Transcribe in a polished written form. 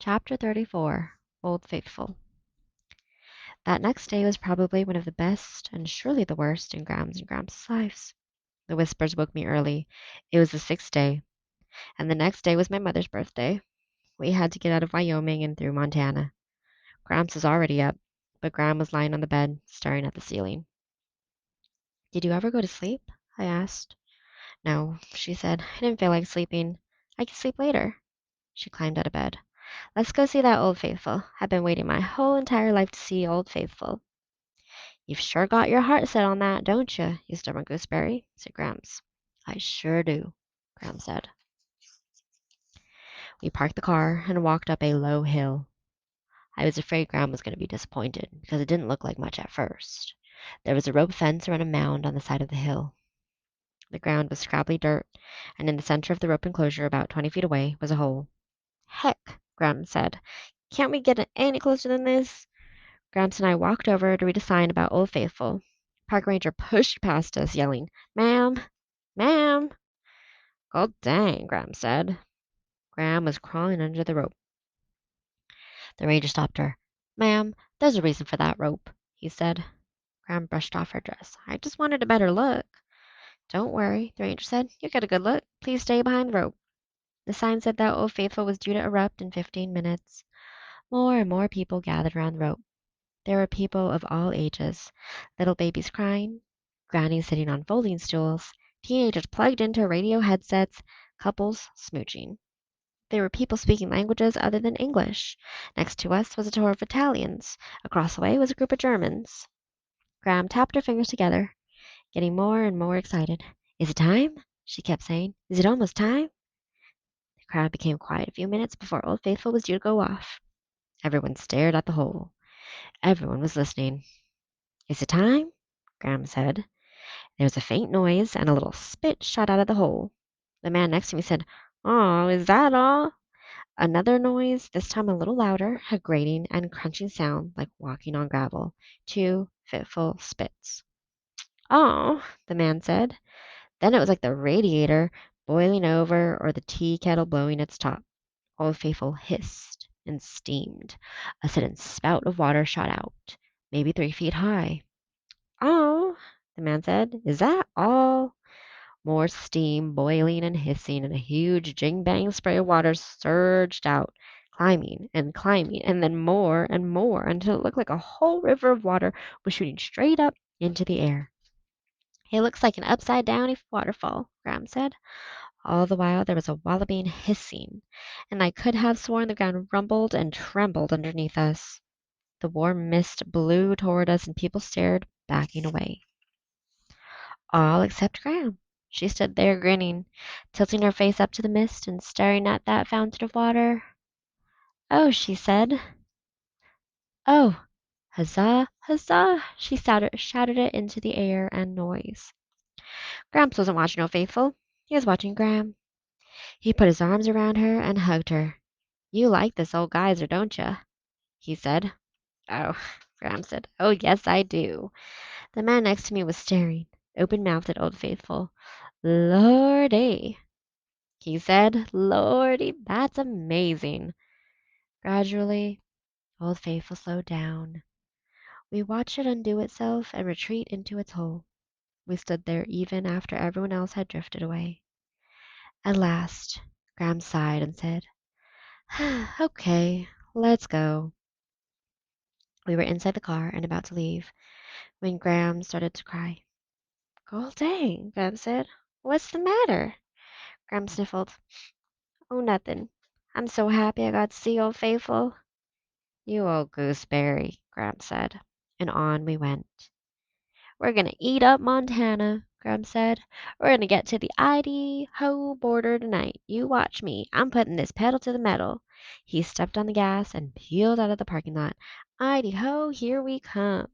Chapter 34 Old Faithful. That next day was probably one of the best and surely the worst in Grams and Gramps' lives. The whispers woke me early. It was the 6th day, and the next day was my mother's birthday. We had to get out of Wyoming and through Montana. Gramps was already up, but Gram was lying on the bed, staring at the ceiling. Did you ever go to sleep? I asked. No, she said. I didn't feel like sleeping. I can sleep later. She climbed out of bed. Let's go see that Old Faithful. I've been waiting my whole entire life to see Old Faithful. You've sure got your heart set on that, don't you, you stubborn gooseberry, said Gramps. I sure do, Gram said. We parked the car and walked up a low hill. I was afraid Gram was going to be disappointed because it didn't look like much at first. There was a rope fence around a mound on the side of the hill. The ground was scrabbly dirt, and in the center of the rope enclosure, about 20 feet away, was a hole. Heck, Gram said. Can't we get any closer than this? Gramps and I walked over to read a sign about Old Faithful. Park ranger pushed past us, yelling, Ma'am, ma'am. God dang, Gram said. Gram was crawling under the rope. The ranger stopped her. Ma'am, there's a reason for that rope, he said. Gram brushed off her dress. I just wanted a better look. Don't worry, the ranger said. You get a good look. Please stay behind the rope. The sign said that Old Faithful was due to erupt in 15 minutes. More and more people gathered around the rope. There were people of all ages, little babies crying, grannies sitting on folding stools, teenagers plugged into radio headsets, couples smooching. There were people speaking languages other than English. Next to us was a tour of Italians. Across the way was a group of Germans. Gram tapped her fingers together, getting more and more excited. Is it time? She kept saying. Is it almost time? The crowd became quiet a few minutes before Old Faithful was due to go off. Everyone stared at the hole. Everyone was listening. Is it time? Gram said. There was a faint noise, and a little spit shot out of the hole. The man next to me said, Oh, is that all? Another noise, this time a little louder, a grating and crunching sound like walking on gravel. 2 fitful spits. Oh, the man said. Then it was like the radiator boiling over or the tea kettle blowing its top. Old Faithful hissed and steamed. A sudden spout of water shot out, maybe 3 feet high. Oh, the man said, is that all? More steam boiling and hissing, and a huge jing-bang spray of water surged out, climbing, and then more and more until it looked like a whole river of water was shooting straight up into the air. It looks like an upside-down waterfall, Gram said. All the while there was a walloping hissing, and I could have sworn the ground rumbled and trembled underneath us. The warm mist blew toward us, and people stared, backing away. All except Gram. She stood there grinning, tilting her face up to the mist and staring at that fountain of water. Oh, she said. Oh, huzzah, huzzah! She shouted it into the air and noise. Gramps wasn't watching Old Faithful. He was watching Gram. He put his arms around her and hugged her. You like this old geyser, don't you? He said. Oh, Gram said. Oh, yes, I do. The man next to me was staring, open-mouthed at Old Faithful. Lordy, he said. Lordy, that's amazing. Gradually, Old Faithful slowed down. We watched it undo itself and retreat into its hole. We stood there even after everyone else had drifted away. At last, Gram sighed and said, Okay, let's go. We were inside the car and about to leave when Gram started to cry. Oh, dang, Gram said. What's the matter? Gram sniffled. Oh, nothing. I'm so happy I got to see Old Faithful. You old gooseberry, Gram said. And on we went. We're going to eat up Montana, Gram said. We're going to get to the Idaho border tonight. You watch me. I'm putting this pedal to the metal. He stepped on the gas and peeled out of the parking lot. Idaho, here we come.